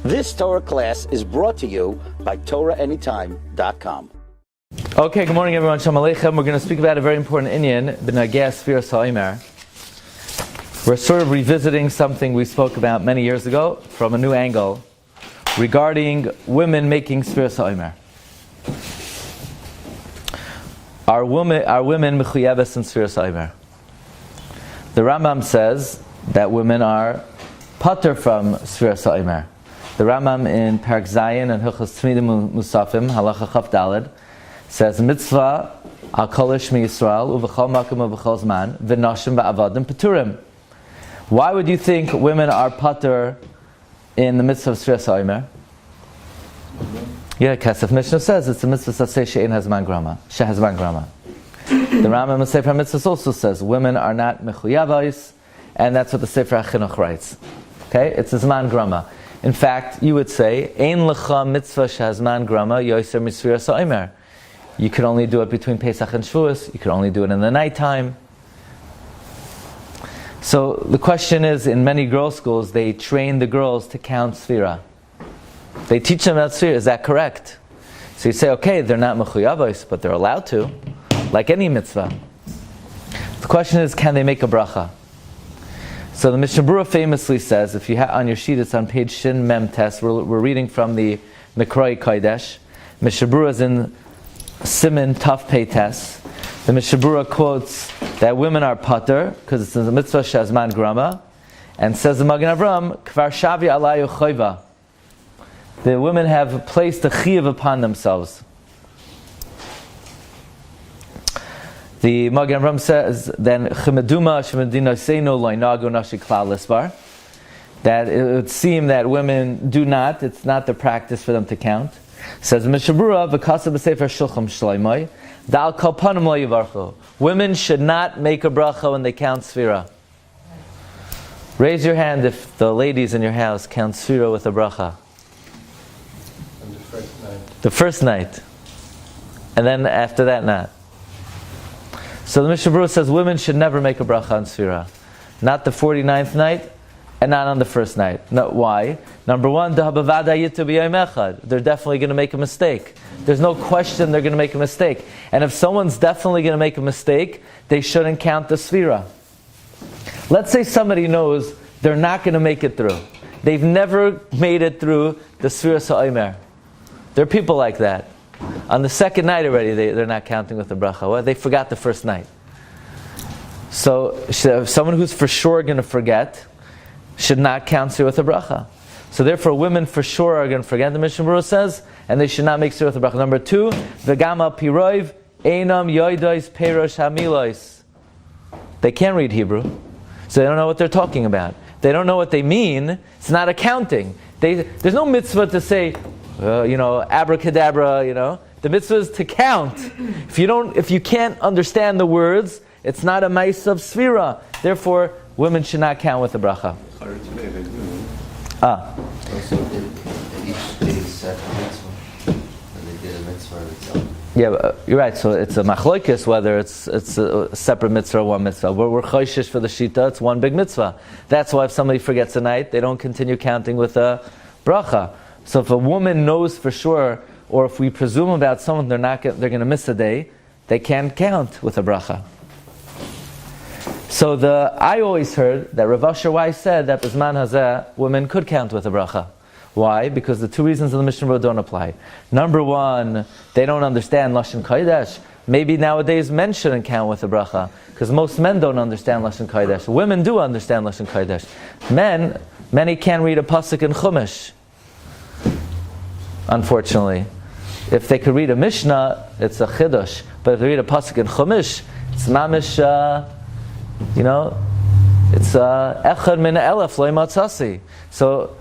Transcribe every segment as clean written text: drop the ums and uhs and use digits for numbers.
This Torah class is brought to you by TorahAnytime.com. Okay, good morning everyone. Shalom Aleichem. We're going to speak about a very important inyan, b'nageh SEFIRA Omer. We're sort of revisiting something we spoke about many years ago from a new angle regarding women making SEFIRA Omer. Are women mechuyeves in SEFIRA Omer? The Ramban says that women are pater from SEFIRA Omer. The Rambam in Parak Zayin and Hilchos Tzmidim Musafim, Halacha Chaf Daled, says mitzvah al kol shmi Yisrael uv'chol makom uv'chol zman v'noshim v'avadim peturim. Why would you think women are pater in the mitzvah of SEFIRA Omer? Yeah, Kesef Mishnah says it's a mitzvah saseh she'ein hazman grama, shehazman grama. The Rambam in Sefer HaMitzvos also says women are not mechuyavos, and that's what the Sefer HaChinuch writes. Okay, it's a zman grama. In fact, you would say, Ein lecha mitzvah shehazman grama yoser misfiras Omer. You could only do it between Pesach and Shavuos. You could only do it in the nighttime. So the question is, in many girls' schools, they train the girls to count SEFIRA. They teach them about SEFIRA. Is that correct? So you say, okay, they're not mechuyavos, but they're allowed to, like any mitzvah. The question is, can they make a bracha? So the Mishnah Berurah famously says, if you have on your sheet, it's on page Shin Mem Tes. We're reading from the Mikroi Kodesh. Mishnah Berurah is in Siman Taf Pei Tes. The Mishnah Berurah quotes that women are pater because it's in the mitzvah shehazman grama, and says the Magen Avram, Kvar shavi alayu choiva. The women have placed a chiyuv upon themselves. The Magen Avram says, then chimeduma shemedina seino loinago nashi klal lisbar, that it would seem that women do not, it's not the practice for them to count. Says Mishnah Berurah, v'kasa b'sefer shulchan shloimoi, da'al kol panim lo yivarchu. Women should not make a bracha when they count SEFIRA. Raise your hand if the ladies in your house count SEFIRA with a bracha. On the first night. The first night. And then after that, not. So the Mishnah Berurah says women should never make a bracha on SEFIRA. Not the 49th night, and not on the first night. No, why? Number one, they're definitely going to make a mistake. There's no question they're going to make a mistake. And if someone's definitely going to make a mistake, they shouldn't count the SEFIRA. Let's say somebody knows they're not going to make it through. They've never made it through the SEFIRA Omer. There are people like that. On the second night already, they're not counting with the bracha. Well, they forgot the first night. So someone who's for sure going to forget should not count SEFIRA with a bracha. So therefore, women for sure are going to forget, the Mishnah Berurah says, and they should not make SEFIRA with a bracha. Number two, v'gama piroiv einam yoidois perosh hamilois. They can't read Hebrew, so they don't know what they're talking about. They don't know what they mean. It's not accounting. There's no mitzvah to say, abracadabra, The mitzvah is to count. If you can't understand the words, it's not a mice of SEFIRA. Therefore, women should not count with the bracha. Also, each day set a mitzvah, and they did a mitzvah of itself. Yeah, you're right. So it's a machlokes whether it's a separate mitzvah or one mitzvah. We're choishish for the shita. It's one big mitzvah. That's why if somebody forgets a night, they don't continue counting with a bracha. So if a woman knows for sure, or if we presume about someone they're going to miss a day, they can't count with a bracha. So I always heard that Rav Asher Weiss said that B'zman Hazeh women could count with a bracha. Why? Because the two reasons of the Mishnah Berurah don't apply. Number one, they don't understand Lashon Kodesh. Maybe nowadays men shouldn't count with a bracha, because most men don't understand Lashon Kodesh. Women do understand Lashon Kodesh. Many can't read a pasuk in Chumash, unfortunately. If they could read a Mishnah, it's a Chiddush. But if they read a pasuk in Chumash, it's mamish, it's echad min elef lo matzasi. So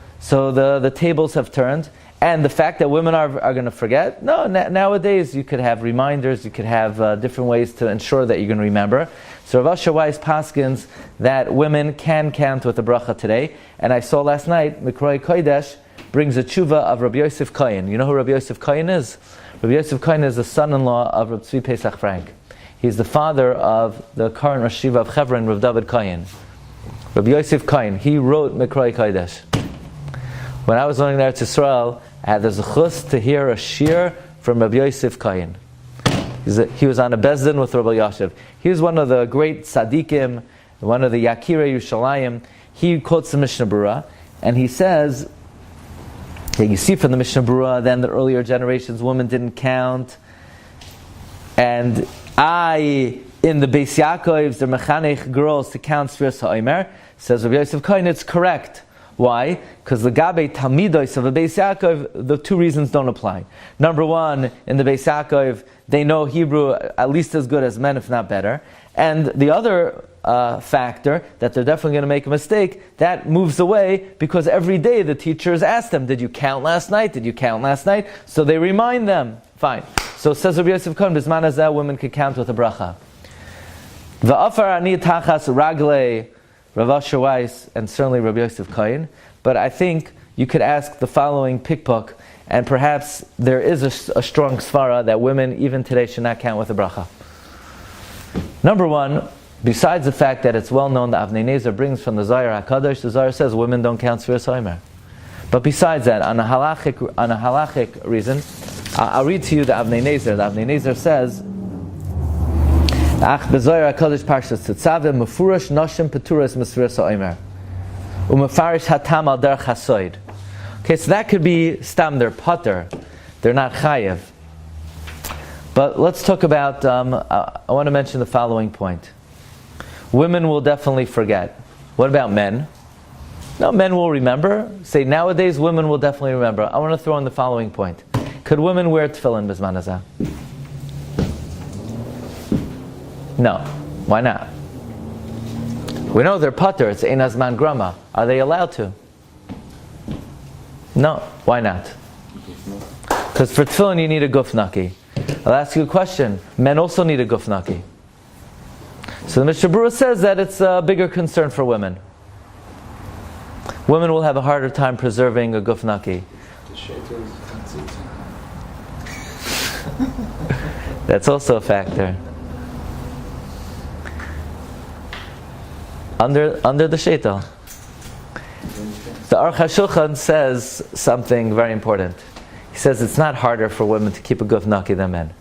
the tables have turned, and the fact that women are going to forget. No, nowadays you could have reminders, you could have different ways to ensure that you're going to remember. So Rav Asher Weiss paskins that women can count with the bracha today, and I saw last night Mikroi Kodesh brings a tshuva of Rabbi Yosef Kohen. You know who Rabbi Yosef Kohen is? Rabbi Yosef Kohen is the son-in-law of Rabbi Tzvi Pesach Frank. He's the father of the current Rosh Yeshiva of Hebron, Rav David Kohen. Rabbi Yosef Kohen, he wrote Mikroi Kodesh. When I was learning there to Israel, I had the zechus to hear a shiur from Rabbi Yosef Kayin. He was on a bezdin with Rabbi Yashiv. He was one of the great tzaddikim, one of the Yakirei Yerushalayim. He quotes the Mishnah Berurah, and he says, you see from the Mishnah Berurah, then the earlier generations, women didn't count. And in the Beis Yaakovs, the mechanech girls to count Sfiras HaOmer, says Rabbi Yosef Kayin, it's correct. Why? Because the Gabe Talmidos of a Beis Yaakov, the two reasons don't apply. Number one, in the Beis Yaakov, they know Hebrew at least as good as men, if not better. And the other factor, that they're definitely going to make a mistake, that moves away because every day the teachers ask them, did you count last night? Did you count last night? So they remind them. Fine. So says Rabbi Yosef Kayin, Bisman hazeh, women could count with a bracha. V'afar ani tachas raglei Rav Asher Weiss, and certainly Rabbi Yosef Kayin, but I think you could ask the following pikpok, and perhaps there is a strong svara that women even today should not count with a bracha. Number one, besides the fact that it's well known that Avnei Neizer brings from the Zohar HaKadosh, the Zohar says women don't count Sfiras HaOmer. But besides that, on a halachic reason, I'll read to you the Avnei Neizer. The Avnei Neizer says, Ach bezoyer HaKadosh Parsha Tzitzaveh mefurash noshim purest Sfiras HaOmer umefarish hatam al derech hasoid. Okay, so that could be stam, they're pater, they're not chayev. But let's talk about, I want to mention the following point. Women will definitely forget. What about men? No, men will remember. Say nowadays women will definitely remember. I want to throw in the following point. Could women wear tefillin bisman hazeh? No. Why not? We know they're pater, it's ein hazman grama. Are they allowed to? No. Why not? Because for tefillin you need a gufnaki. I'll ask you a question. Men also need a gufnaki. So the Mishnah Berurah says that it's a bigger concern for women. Women will have a harder time preserving a gufnaki. That's also a factor. Under the sheitel. The Aruch HaShulchan says something very important. He says it's not harder for women to keep a gufnaki than men.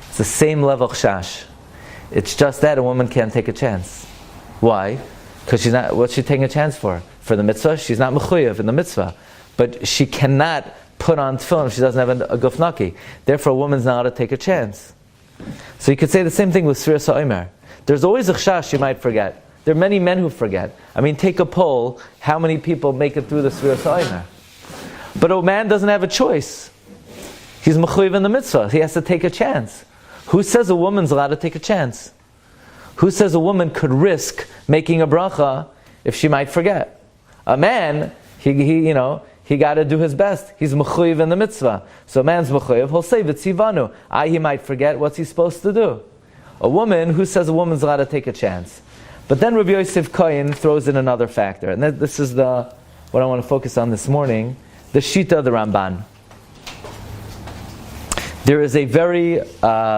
It's the same level chash. It's just that a woman can't take a chance. Why? Because she's not. What's she taking a chance for? For the mitzvah? She's not mechuyev in the mitzvah. But she cannot put on tefillin if she doesn't have a gufnaki. Therefore, a woman's not allowed to take a chance. So you could say the same thing with Sfiras HaOmer. There's always a chash you might forget. There are many men who forget. I mean, take a poll. How many people make it through the Sfiras HaOmer? But a man doesn't have a choice. He's mechuyev in the mitzvah. He has to take a chance. Who says a woman's allowed to take a chance? Who says a woman could risk making a bracha if she might forget? A man, he got to do his best. He's mechuyev in the mitzvah. So a man's mechuyev, he'll say v'tzivanu. He might forget. What's he supposed to do? A woman, who says a woman's allowed to take a chance? But then Rabbi Yosef Kayin throws in another factor, and this is what I want to focus on this morning. The Shita of the Ramban. There is a very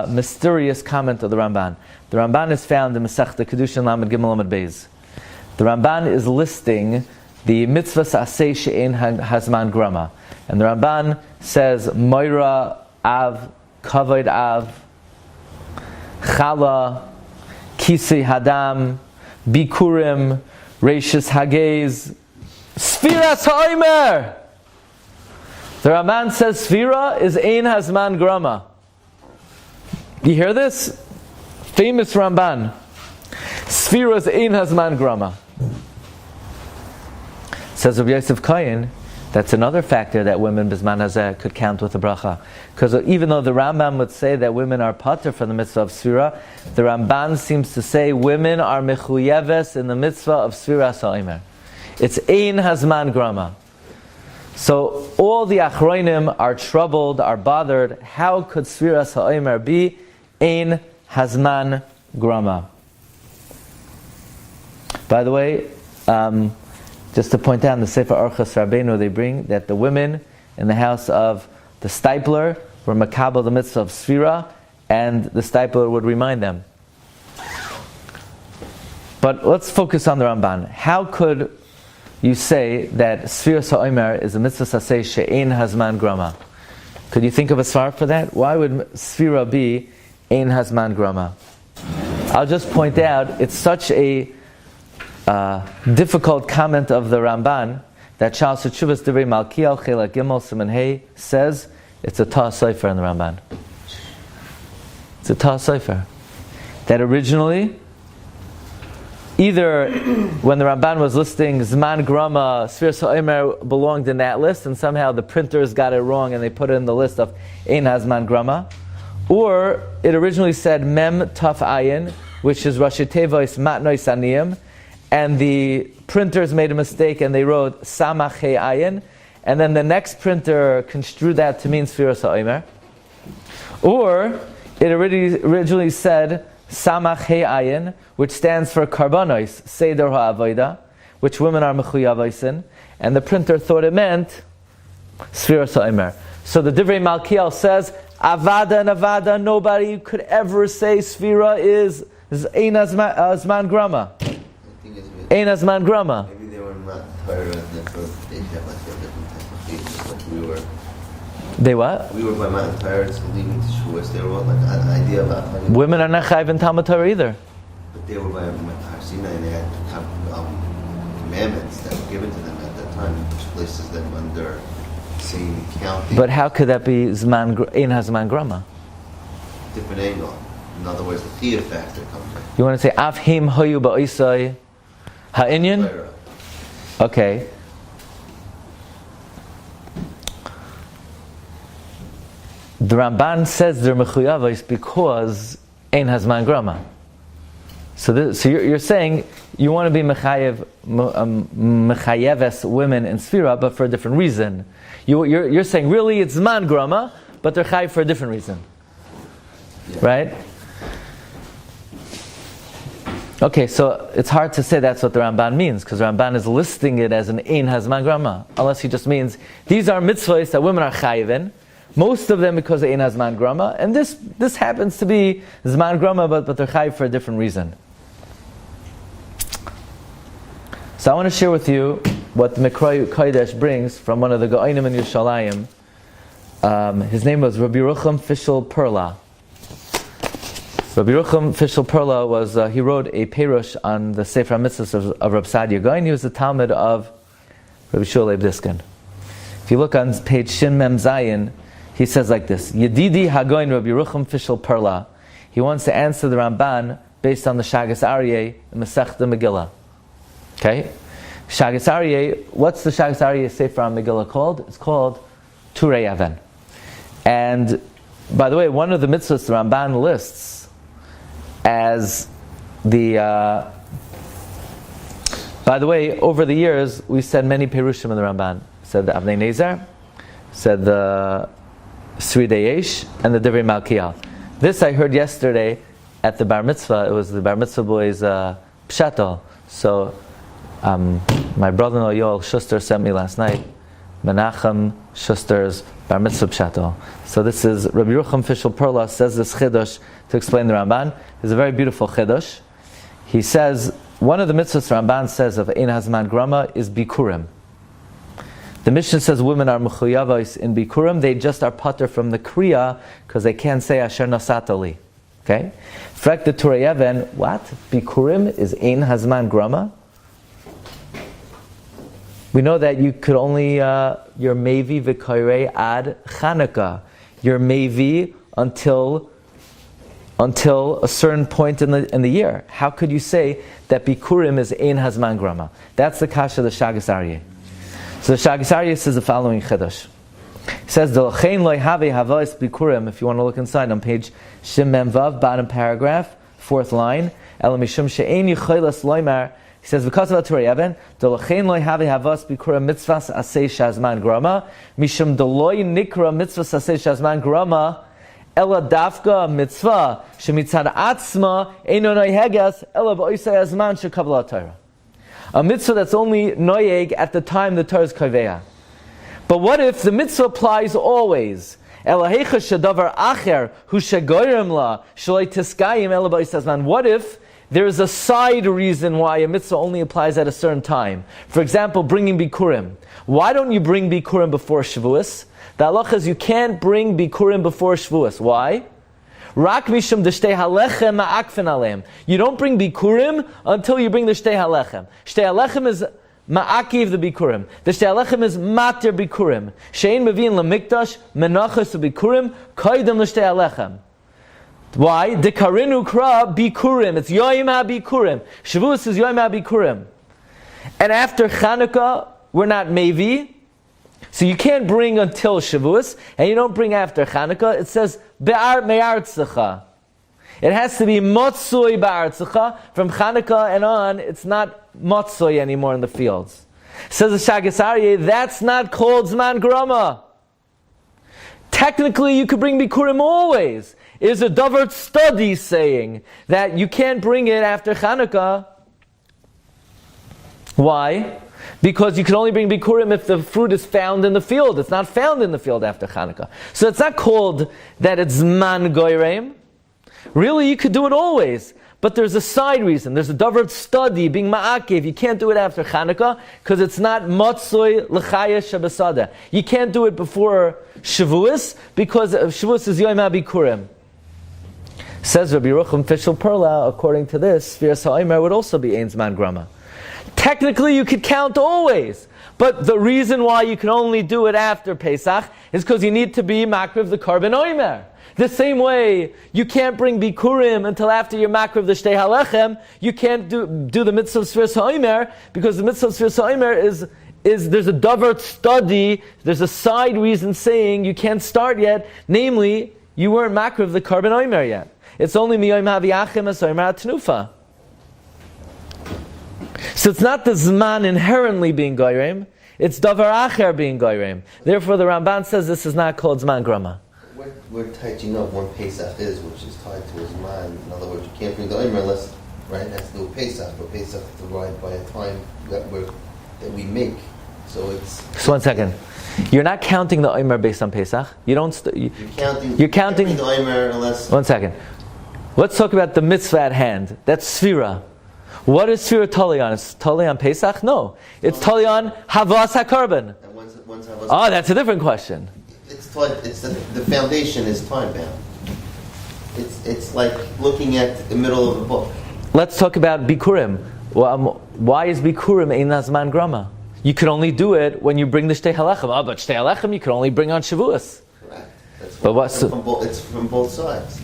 mysterious comment of the Ramban. The Ramban is found in Masechta Kedushin Lamed Gimel Lamed Beis. The Ramban is listing the mitzvahs aseh she'ein hazman grama. And the Ramban says, Moira Av, Kavod Av, Chala, Kisei Hadam, Bikurim, Reishis Hagez, Sfiras HaOmer! The Ramban says Sefira is ein hazman grama. You hear this? Famous Ramban. Sefira is ein hazman grama. Says Rabbi Yosef Kayin, that's another factor that women bisman hazeh could count with a bracha. Because even though the Rambam would say that women are pater for the mitzvah of Sefira, the Ramban seems to say women are mechuyeves in the mitzvah of Sfiras HaOmer. It's ein hazman grama. So all the achronim are troubled, are bothered. How could Sfiras HaOmer be ein hazman grama? By the way, just to point out, in the Sefer Orchos Rabbeinu, they bring that the women in the house of the stipler were makabel the mitzvah of Sefira, and the stipler would remind them. But let's focus on the Ramban. How could you say that Sfiras HaOmer is a mitzvah saseh she'ein hazman grama? Could you think of a svara for that? Why would Sfira be ein hazman grama? I'll just point out, it's such a difficult comment of the Ramban that Shal Sechuvas Divrei Malkiel Chela Gimel Siman Hey says it's a Ta Sefer in the Ramban. It's a Ta Sefer. That originally, either when the Ramban was listing Zman Grama, Sfiras HaOmer belonged in that list, and somehow the printers got it wrong and they put it in the list of Ein HaZman Grama, or it originally said Mem Taf Ayin, which is Rashi Tevois Matnoi Saniyim, and the printers made a mistake and they wrote Samach He Ayin, and then the next printer construed that to mean Sfiras HaOmer. Or it originally said Samach He Ayin, which stands for Karbanos, Seder HaAvoda, which women are Mechuyavos in, and the printer thought it meant Sfiras HaOmer. So the Divrei Malkiel says, Avada and Avada, nobody could ever say Sfira is Ein Hazman Grama. Ein Hazman Grama. Maybe they were not Torah and therefore they have like a different type of faith, like we were. They what? We were by Mount Torah, so leaving to Shavuos, they were like an idea about how women are not chayiv in Talmud Torah either. But they were by Har Sinai and they had commandments that were given to them at that time, which places them under same counting. But how could that be Ein Hazman Grama? Different angle. In other words, the Thea factor comes in. You want to say Afhim Hoyu Ba'isai Ha'inyan? Okay. The Ramban says they're mechuyavos because ein hazman grama. So you're saying you want to be mechayeves women in Sfira, but for a different reason. You're saying really it's zman grama, but they're chayev for a different reason, right? Okay, so it's hard to say that's what the Ramban means, because the Ramban is listing it as an ein hazman grama, unless he just means these are mitzvahs that women are chayev in. Most of them because of Ein HaZman Grama, and this happens to be Zman Grama, but they're chayiv for a different reason. So I want to share with you what the Mikra Kodesh brings from one of the Gaonim in Yerushalayim. His name was Rabbi Yehuda Fischel Perla. Rabbi Yehuda Fischel Perla was he wrote a perush on the SEFIRA mitzvahs of Rabbi Sadia Gaon. He was the Talmud of Rabbi Shul Leib Diskin. If you look on page Shin Mem Zayin, he says like this: Yedidi Hagoin Rabbi Yehuda Fischel Perla. He wants to answer the Ramban based on the Shagas Aryeh in Masechta Megillah. Okay, Shagas Aryeh. What's the Shagas Aryeh Sefer on Megillah called? It's called Turei Even. And by the way, one of the mitzvahs the Ramban lists as the. By the way, over the years we've said many perushim in the Ramban. Said the Avnei Neizer, said the Seridei Eish, and the Divrei Malkiel. This I heard yesterday at the bar mitzvah. It was the bar mitzvah boys' pshato. So my brother-in-law Yoel Schuster sent me last night Menachem Schuster's bar mitzvah pshato. So this is Rabbi Yehuda Fischel Perla says this chiddush to explain the Ramban. It's a very beautiful chiddush. He says one of the mitzvahs Ramban says of Ein HaZman Grama is bikurim. The Mishnah says women are mechuyavos in bikurim. They just are pater from the kriya because they can't say asher nasatali. Okay? Frek the Turei Even, what? Bikurim is ein hazman grama? We know that you could only, you're mevi v'koirei ad Chanukah. You're mevi until a certain point in the year. How could you say that bikurim is ein hazman grama? That's the kasha of the Shagas Aryeh. So the Shagas Aryeh says the following chiddush. He says, "D'lachein lo have havos bikurim." If you want to look inside on page Shim Mem Vav, bottom paragraph, fourth line. Ela mishum she'ein yicholas loymar. He says, because of Torah Even, "D'lachein lo have havos bikurim mitzvahs asay shazman grama mishum deloy nikra mitzvahs asay shazman grama ela dafka mitzvah shemitzad atzma eino noihegas ela b'oisay azman shekavla Torah." A mitzvah that's only noyeg at the time the Torah is kaveya. But what if the mitzvah applies always? What if there is a side reason why a mitzvah only applies at a certain time. For example, bringing bikurim. Why don't you bring bikurim before Shavuos? The halacha is you can't bring bikurim before Shavuos. Why? Rak mishum d'shtei halechem ma'akfen aleim. You don't bring bikurim until you bring the shtei halechem. Shtei halechem is ma'akiv the bikurim. The shtei halechem is matir bikurim. Shein mevin lemikdash menachos bikurim kaidem l'shtei halechem. Why? Dekarinu kra bikurim. It's yoyim ha-bikurim. Shavuos is yoyim ha-bikurim. And after Chanukah, we're not mevi. So you can't bring until Shavuos, and you don't bring after Chanukah. It says, Be'ar me'artzecha. It has to be motzoi ba'artzecha. From Chanukah and on, it's not motzoi anymore in the fields. Says the Shagas Aryeh, that's not called Zman Grama. Technically, you could bring Bikurim always. Is a Dover study saying that you can't bring it after Chanukah. Why? Because you can only bring bikurim if the fruit is found in the field. It's not found in the field after Chanukah. So it's not called that it's man goyreim. Really, you could do it always. But there's a side reason. There's a davar study, being ma'akev. You can't do it after Chanukah because it's not motzoi l'chaya shabasada. You can't do it before Shavuos because Shavuos is yom ha'bikurim. Says Rabbi Yeruchem Fischel Perla, according to this, SEFIRA Omer would also be ein zman grama. Technically, you could count always, but the reason why you can only do it after Pesach is because you need to be makriv the korban Omer. The same way you can't bring bikurim until after you're makriv the shtei halechem. You can't do the mitzvah of SEFIRA Omer because the mitzvah of SEFIRA Omer is there's a davar study. There's a side reason saying you can't start yet. Namely, you weren't makriv the korban Omer yet. It's only miyom haviachim as Omer atnufa. So it's not the Zman inherently being goyreim, it's davar acher being goyreim. Therefore the Ramban says this is not called Zman Grama. We're tightening up when Pesach is, which is tied to a Zman. In other words, you can't bring the Omer unless, right, it has to do with Pesach, but Pesach is divided by a time that we make. So it's... So 1 second. You're not counting the Omer based on Pesach. You don't... You're counting the Omer unless... 1 second. Let's talk about the mitzvah at hand. That's SEFIRA. What is SEFIRA tali on? It's tali on Pesach? No. It's tali on Havas HaKarban. Oh, that's a different question. It's the foundation is time bound. It's like looking at the middle of the book. Let's talk about Bikurim. Why is Bikurim ein zman grama? You can only do it when you bring the Shtei Halechem. Oh, but Shtei Halechem you can only bring on Shavuos. Correct. It's from both sides.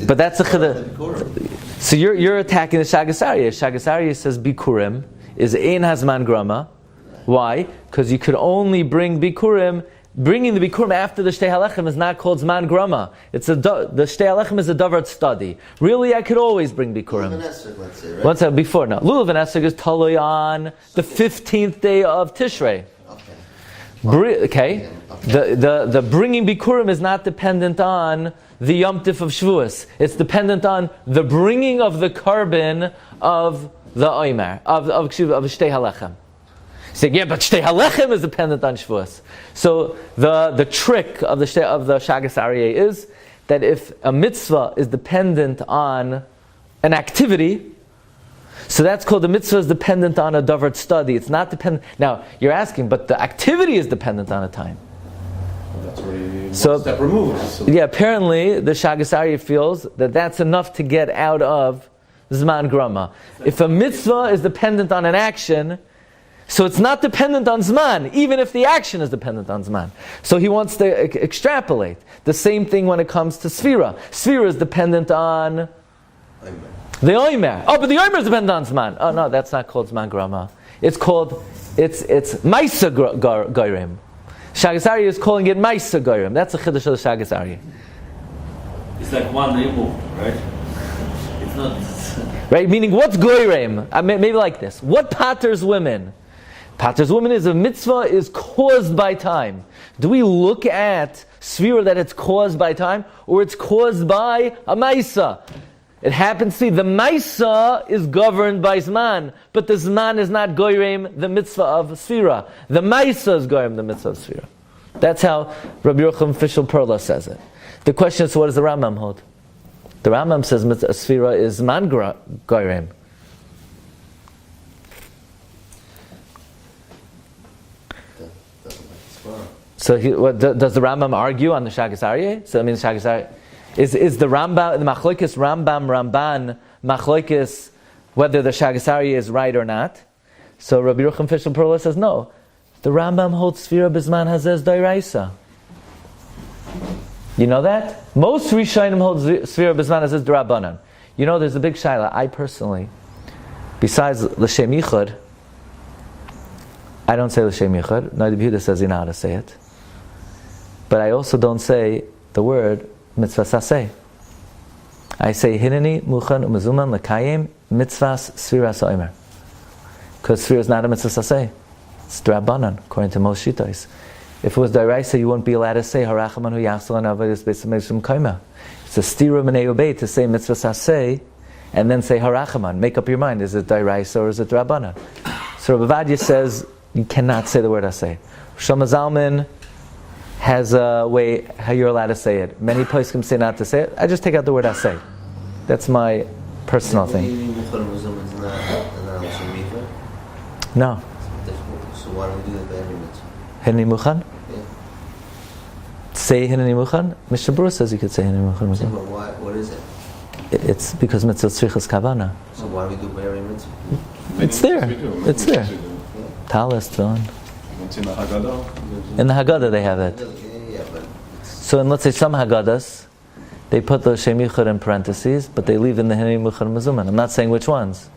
But that's a chiddush. So you're attacking the Shagas Aryeh. Shagas Aryeh says Bikurim is ein hazman grama. Why? Because you could only bring Bikurim. Bringing the Bikurim after the Shtei Halechem is not called Zman Grama. The Shtei Halechem is a davar study. Really, I could always bring Bikurim. Lulav and Esrog, let's say, right? One second, before, no. Lulav and Esrog is totally on the 15th day of Tishrei. Okay. The bringing Bikurim is not dependent on the Yom Tif of Shavuos. It's dependent on the bringing of the carbon of the Omer, of Shtei Halechem. Saying, yeah, but Shtei Halechem is dependent on Shavuos. So the trick of the Shagas Aryeh is that if a mitzvah is dependent on an activity, so that's called the mitzvah is dependent on a davar study. It's not dependent. Now you're asking, but the activity is dependent on a time. That's already one step removed. So. Yeah, apparently the Shagas Aryeh feels that that's enough to get out of Zman Grama. If a mitzvah is dependent on an action, so it's not dependent on Zman, even if the action is dependent on Zman. So he wants to extrapolate. The same thing when it comes to SEFIRA. SEFIRA is dependent on the Omer. Oh, but the Omer is dependent on Zman. Oh no, that's not called Zman Grama. It's called, it's Maisa Goyrim. Shagas Aryeh is calling it Maisa Goyrim. That's a chiddush of the Shagas Aryeh. It's like one neighbor, right? It's not... Right, meaning what's Goyrim? Maybe like this. What patters women? Pater's woman is a mitzvah is caused by time. Do we look at SEFIRA that it's caused by time, or it's caused by a Maisa? It happens to be the Maisa is governed by Zman, but the Zman is not goyreim the mitzvah of SEFIRA. The Maisa is goyreim the mitzvah of SEFIRA. That's how Rabbi Yehuda HaNasi Fischel Perla says it. The question is, what does the Rambam hold? The Rambam says SEFIRA is man goyrem. So does the Rambam argue on the Shagas Aryeh? So I mean, Shagas Aryeh is the Rambam, the Machlokes Ramban Machlokes, whether the Shagas Aryeh is right or not. So Rabbi Yeruchem Fischel Perla says no. The Rambam holds SEFIRA Bisman Hazez Dairaisa. You know that? Most Rishonim hold SEFIRA Bisman Hazez D'Rabbanan. You know, there's a big shaila. I personally, besides L'Shem Yichud, I don't say L'Shem Yichud. Rabbi Yehuda says you know how to say it. But I also don't say the word mitzvah saseh. I say hineni muchan u'mezuman l'kayim mitzvahs SEFIRA Omer. Because SEFIRA is not a mitzvah saseh. It's D'Rabbanan, according to most Shittos. If it was D'Oraisa, you wouldn't be allowed to say Harachaman hu yachzal an avodas beis hamikdash kaima. It's a stira minei ubei to say mitzvah saseh and then say Harachaman. Make up your mind, is it D'Oraisa or is it D'Rabbanan? So Rabbi Vadia says you cannot say the word aseh. Shlomo Zalman has a way how you're allowed to say it. Many poskim say not to say it. I just take out the word aseh. That's my personal thing. No. So why don't we do that by every mitzvah? Hineni Muchan? Yeah. Say Hineni Muchan? Mr. Bruce says you could say Hineni Muchan. Yeah, but why, what is it? It's because mitzvah tzrichas kavana. So why do we do by every mitzvah? It's there. It's there. Talis, Tefillin. In the Haggadah they have it. Yeah, but So in, let's say, some Haggadahs, they put the Shem Yichud in parentheses, but they leave in the Hineni Muchan Mezuman. I'm not saying which ones.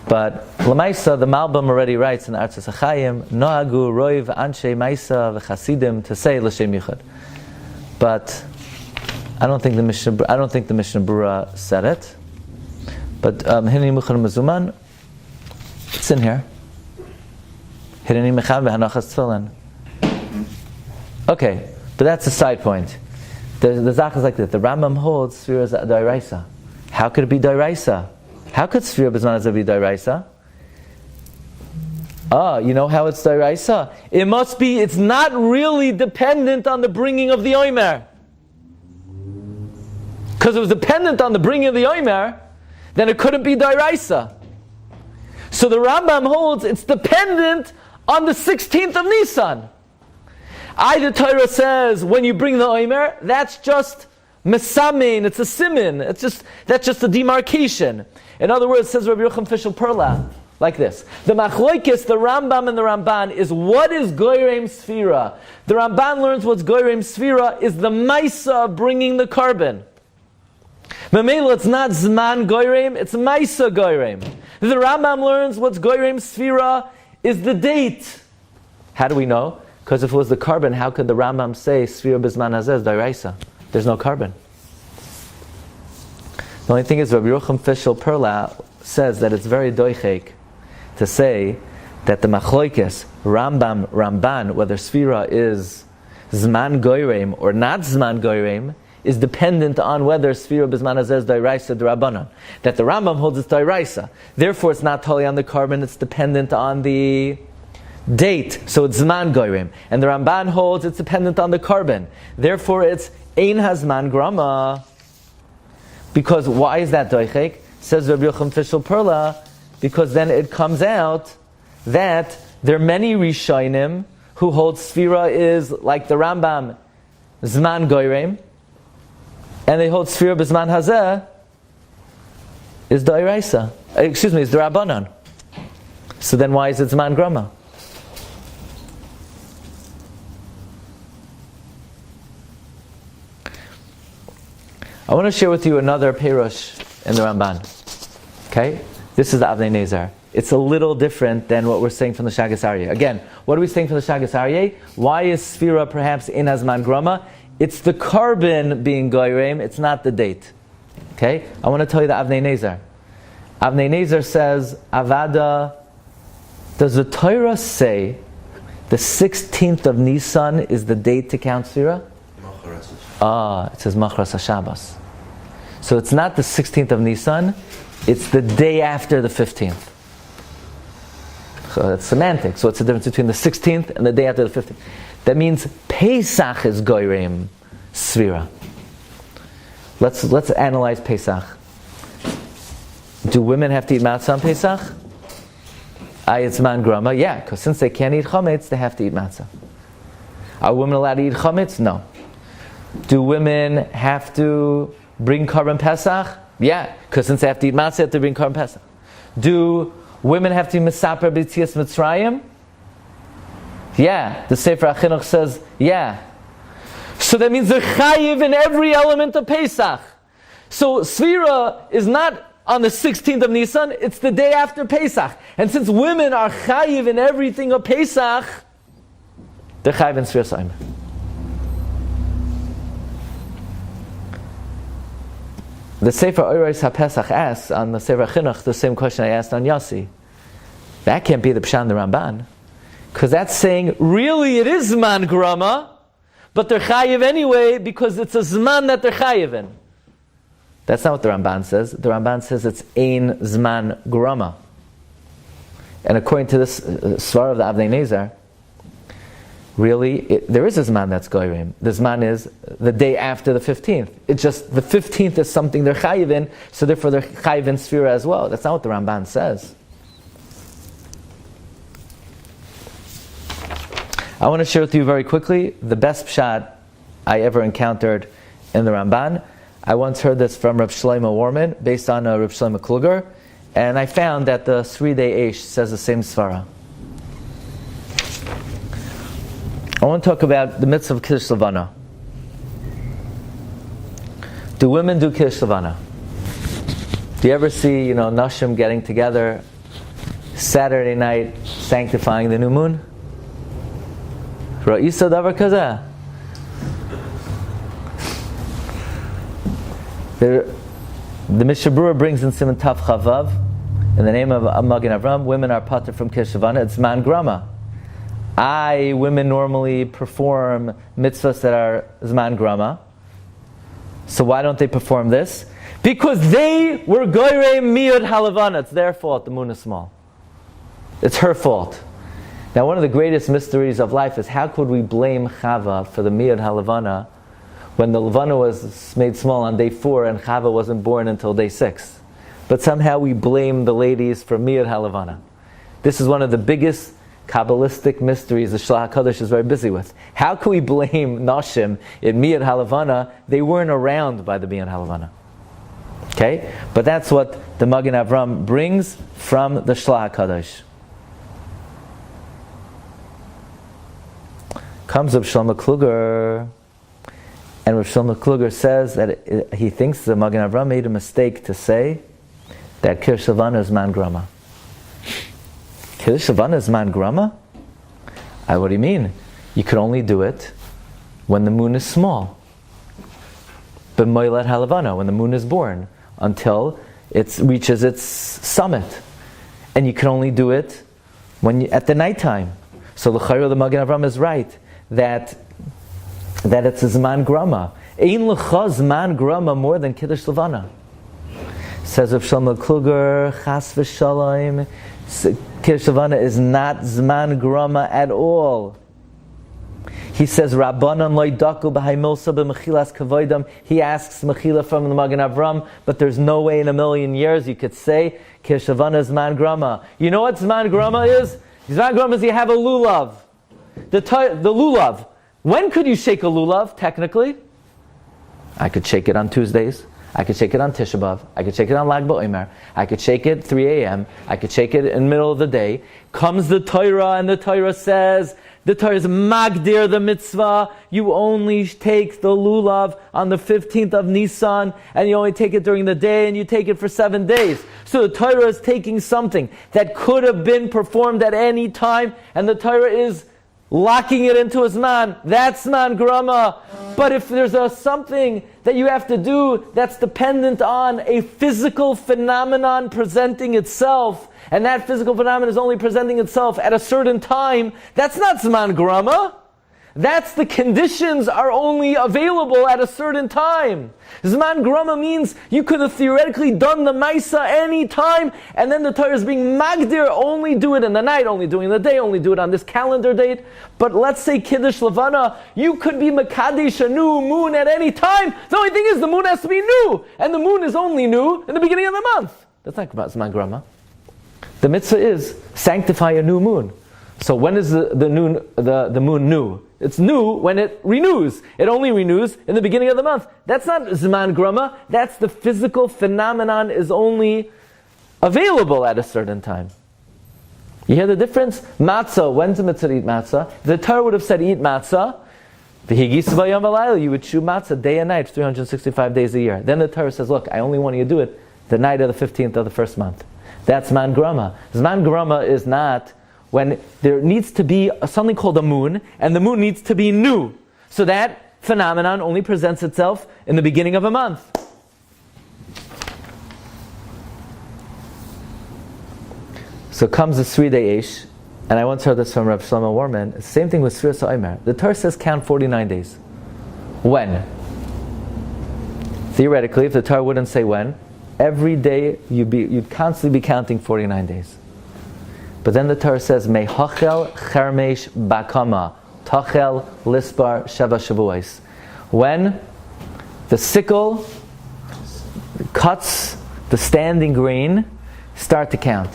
But Lamaisa, the Malbim already writes in the Artzos HaChaim, Nohagu roiv anshe Maisa v'chasidim to say l'shem yichud. But I don't think the Mishnah Berurah said it. But Hineni Muchan Mezuman, it's in here. Hineni Mecham v'hanachas tefillin. Okay, but that's a side point. The Zach is like that. The Rambam holds SEFIRA is D'Oraisa. How could it be D'Oraisa? How could SEFIRA Bisman Hazeh be D'Oraisa? You know how it's D'Oraisa? It must be, it's not really dependent on the bringing of the Omer. Because it was dependent on the bringing of the Omer, then it couldn't be D'Oraisa. So the Rambam holds it's dependent on the 16th of Nisan. The Torah says when you bring the Omer, that's just Mesamein, it's a simin, that's just a demarcation. In other words, says Rabbi Yehuda Fischel Perla, like this. The Machlokes, the Rambam and the Ramban, is what is Goyrem SEFIRA. The Ramban learns what's Goyrem SEFIRA is the Maisa bringing the carbon. Memela, it's not Zman Goyrem, it's Maisa Goyrem. The Rambam learns what's Goyrem SEFIRA is the date. How do we know? Because if it was the carbon, how could the Rambam say SEFIRA Bisman Hazeh D'Oraisa? There's no carbon. The only thing is, Rabbi Yehuda Fischel Perla says that it's very doichek to say that the Machlokes, Ramban, whether SEFIRA is Zman Goyrem or not Zman Goyrem, is dependent on whether SEFIRA Bisman Hazeh D'Oraisa D'Rabbanan. That the Rambam holds it's D'Oraisa. Therefore, it's not totally on the carbon, it's dependent on the date. So it's Zman Goyrem. And the Ramban holds it's dependent on the carbon. Therefore, it's Ein Hazman Grama. Because why is that doichek? Says Rabbi Yehuda Fischel Perla, because then it comes out that there are many Rishonim who hold SEFIRA is like the Rambam Zman Goyrem, and they hold SEFIRA Bisman Hazeh is D'Oraisa. Is D'Rabbanan. So then why is it Zman Grama? I want to share with you another Perush in the Ramban. Okay? This is the Avnei Neizer. It's a little different than what we're saying from the Shagas Aryeh. Again, what are we saying from the Shagas Aryeh? Why is SEFIRA perhaps in Hazman Grama? It's the carbon being Goyrem, it's not the date. Okay? I want to tell you the Avnei Neizer. Avnei Neizer says, Avada, does the Torah say the 16th of Nisan is the date to count SEFIRA? It says Machras HaShabbos. So it's not the 16th of Nisan, it's the day after the 15th. So that's semantic. So what's the difference between the 16th and the day after the 15th? That means Pesach is Goyrem SEFIRA. Let's analyze Pesach. Do women have to eat matzah on Pesach? It's man grama. Yeah, because since they can't eat chametz, they have to eat matzah. Are women allowed to eat chametz? No. Do women have to bring korban Pesach? Yeah, because since they have to eat matzah, they have to bring korban Pesach. Do women have to be misaper b'tzias Mitzrayim? Yeah, the Sefer HaChinuch says, yeah. So that means they're chayiv in every element of Pesach. So SEFIRA is not on the 16th of Nisan, it's the day after Pesach. And since women are chayiv in everything of Pesach, they're chayiv in SEFIRA Omer. The Sefer Oros HaPesach asks on the Sefer HaChinuch the same question I asked on Yossi. That can't be the Pshat in the Ramban. Because that's saying, really it is Zman Grama, but they're chayiv anyway because it's a Zman that they're chayiv in. That's not what the Ramban says. The Ramban says it's Ein Zman Grama. And according to this Svar of the Avnei Neizer, really, there is a Zman that's Goyim. The Zman is the day after the 15th. It's just the 15th is something they're chayiv in, so therefore they're chayiv in SEFIRA as well. That's not what the Ramban says. I want to share with you very quickly the best pshat I ever encountered in the Ramban. I once heard this from Reb Shlomo Warman, based on Reb Shlomo Kluger, and I found that the Seridei Eish says the same svara. I want to talk about the mitzvah of Kiddush Levana. Do women do Kiddush Levana? Do you ever see, Nashim getting together Saturday night, sanctifying the new moon? Ra'isa davar kazeh. The Mishnah Berurah brings in Siman Tav Chavav, in the name of Magen Avram, women are pater from Kiddush Levana. It's man grama. Women normally perform mitzvahs that are zman grama. So why don't they perform this? Because they were goyrei miyud halavana. It's their fault the moon is small. It's her fault. Now, one of the greatest mysteries of life is how could we blame Chava for the miyud halavana when the levana was made small on day 4 and Chava wasn't born until day 6? But somehow we blame the ladies for miyud halavana. This is one of the biggest Kabbalistic mysteries the Shlach HaKadosh is very busy with. How can we blame Nashim in miyud halavana? They weren't around by the miyud halavana. Okay? But that's what the Magen Avram brings from the Shlach HaKadosh. Comes Rav Shlomo Kluger, and Rav Shlomo Kluger says that he thinks the Magen Avram made a mistake to say that Kiddush Levana is man grama. Kiddush Levana is man grama? What do you mean? You could only do it when the moon is small. B'moilad halavana, when the moon is born, until it reaches its summit. And you can only do it at the nighttime. So l'chayro the Magen Avram is right that it's a zman grama. Ein l'cha zman grama more than Kiddush Levana. Says Rav Shlomo Kluger, chas v'shalom, Kiddush Levana is not zman grama at all. He says, Rabbanan loy daku b'hai milsa b'mechilas kavoidam. He asks mechila from the Magen Avram, but there's no way in a million years you could say Kiddush Levana is zman grama. You know what zman grama is? Zman grama is you have a lulav. The lulav. When could you shake a lulav, technically? I could shake it on Tuesdays. I could shake it on Tisha B'Av. I could shake it on Lag BaOmer. I could shake it 3 a.m. I could shake it in the middle of the day. Comes the Torah, and the Torah says, the Torah is magdir the mitzvah. You only take the lulav on the 15th of Nisan, and you only take it during the day, and you take it for 7 days. So the Torah is taking something that could have been performed at any time, and the Torah is locking it into a zman. That's zman grama. But if there's something that you have to do that's dependent on a physical phenomenon presenting itself, and that physical phenomenon is only presenting itself at a certain time, that's not zman grama. That's the conditions are only available at a certain time. Zman Grama means you could have theoretically done the Maisa any time, and then the Torah is being Magdir, only do it in the night, only do it in the day, only do it on this calendar date. But let's say Kiddush Levana, you could be Makadesh a new moon at any time. The only thing is the moon has to be new, and the moon is only new in the beginning of the month. That's not about Zman Grama. The mitzvah is sanctify a new moon. So when is the moon new? It's new when it renews. It only renews in the beginning of the month. That's not Zman Grama. That's the physical phenomenon is only available at a certain time. You hear the difference? Matzah, when's the mitzvah to eat matzah? The Torah would have said eat matzah. You would chew matzah day and night, 365 days a year. Then the Torah says, look, I only want you to do it the night of the 15th of the first month. That's Zman Grama. Zman Grama is not when there needs to be something called a moon, and the moon needs to be new. So that phenomenon only presents itself in the beginning of a month. So comes the Seridei Eish, and I once heard this from Rav Shlomo Warman. Same thing with SEFIRA Omer. The Torah says count 49 days. When? Theoretically, if the Torah wouldn't say when, every day you'd constantly be counting 49 days. But then the Torah says, Mehachel chermesh bakama, tachel lispar sheva shavuos. When the sickle cuts the standing grain, start to count.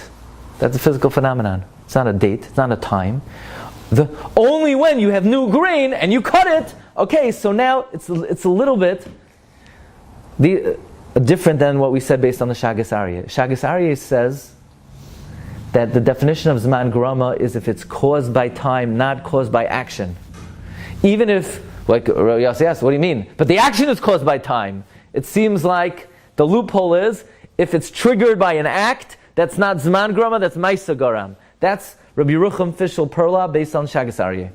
That's a physical phenomenon. It's not a date, it's not a time. Only when you have new grain and you cut it, okay, so now it's a little bit different than what we said based on the Shagas Aryeh. Shagas Aryeh says that the definition of Zman Grama is if it's caused by time, not caused by action. Even if, like Yossi asked, what do you mean? But the action is caused by time. It seems like the loophole is, if it's triggered by an act, that's not Zman Grama, that's Maisa Garam. That's Rabbi Yeruchem Fischel Perla based on Shagas Aryeh.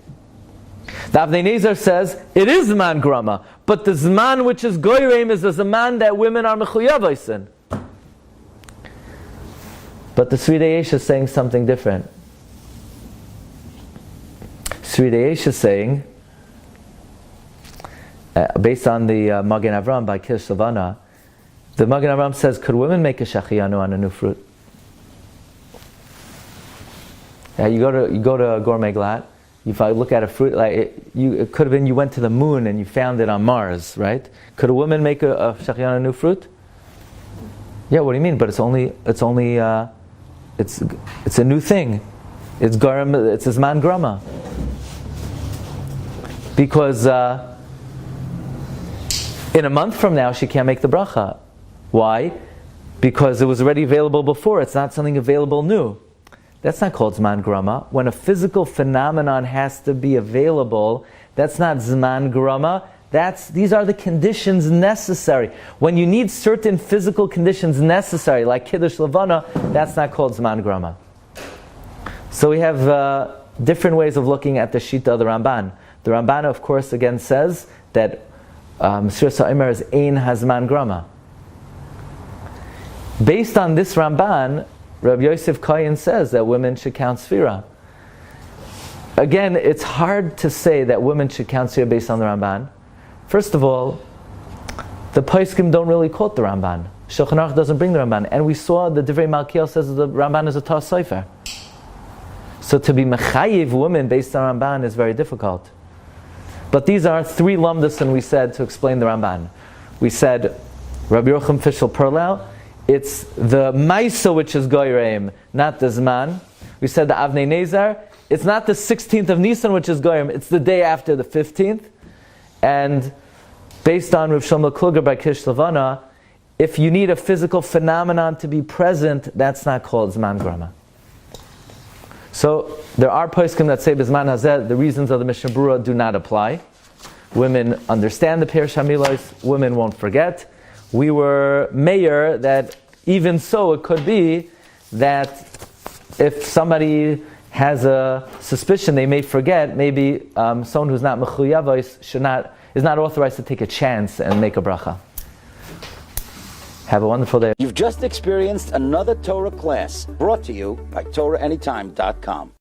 The Avnei Neizer says, it is Zman Grama, but the Zman which is Goyreim is the Zman that women are Mechuyavos in. But the Seridei is saying something different. Seridei is saying, based on the Magen Avram by Kiddush Levana, the Magen Avram says, could women make a shachiyanu on a new fruit? You go to a gourmet glat. If I look at a fruit, it could have been you went to the moon and you found it on Mars, right? Could a woman make a shachiyanu on a new fruit? Yeah, what do you mean? But it's a new thing. It's a Zman Grama. Because in a month from now she can't make the bracha. Why? Because it was already available before. It's not something available new. That's not called Zman Grama. When a physical phenomenon has to be available, that's not Zman Grama. These are the conditions necessary. When you need certain physical conditions necessary, like Kiddush Levana, that's not called Zman Grama. So we have different ways of looking at the Shita of the Ramban. The Ramban, of course, again says that SEFIRA Omer is Ein HaZman Grama. Based on this Ramban, Rabbi Yosef Kayin says that women should count SEFIRA. Again, it's hard to say that women should count SEFIRA based on the Ramban. First of all, the Poskim don't really quote the Ramban. Shulchan Aruch doesn't bring the Ramban. And we saw the Divrei Malkiel says that the Ramban is a Taz Sofer. So to be mechayiv women based on Ramban is very difficult. But these are three lamdasin we said to explain the Ramban. We said, Rabbi Yeruchem Fischel Perla, it's the Maisa which is Goyreim, not the Zman. We said the Avnei Neizer, it's not the 16th of Nisan which is Goyreim, it's the day after the 15th. And based on Rav Shlomo Kluger by Kiddush Levana, if you need a physical phenomenon to be present, that's not called Zman Grama. So there are poskim that say Bizman Hazeh, the reasons of the Mishnah Berurah do not apply. Women understand the Peirush HaMilos, women won't forget. We were Meir that even so it could be that if somebody has a suspicion they may forget, maybe someone who's not mechuyavos is not authorized to take a chance and make a bracha. Have a wonderful day. You've just experienced another Torah class brought to you by TorahAnytime.com.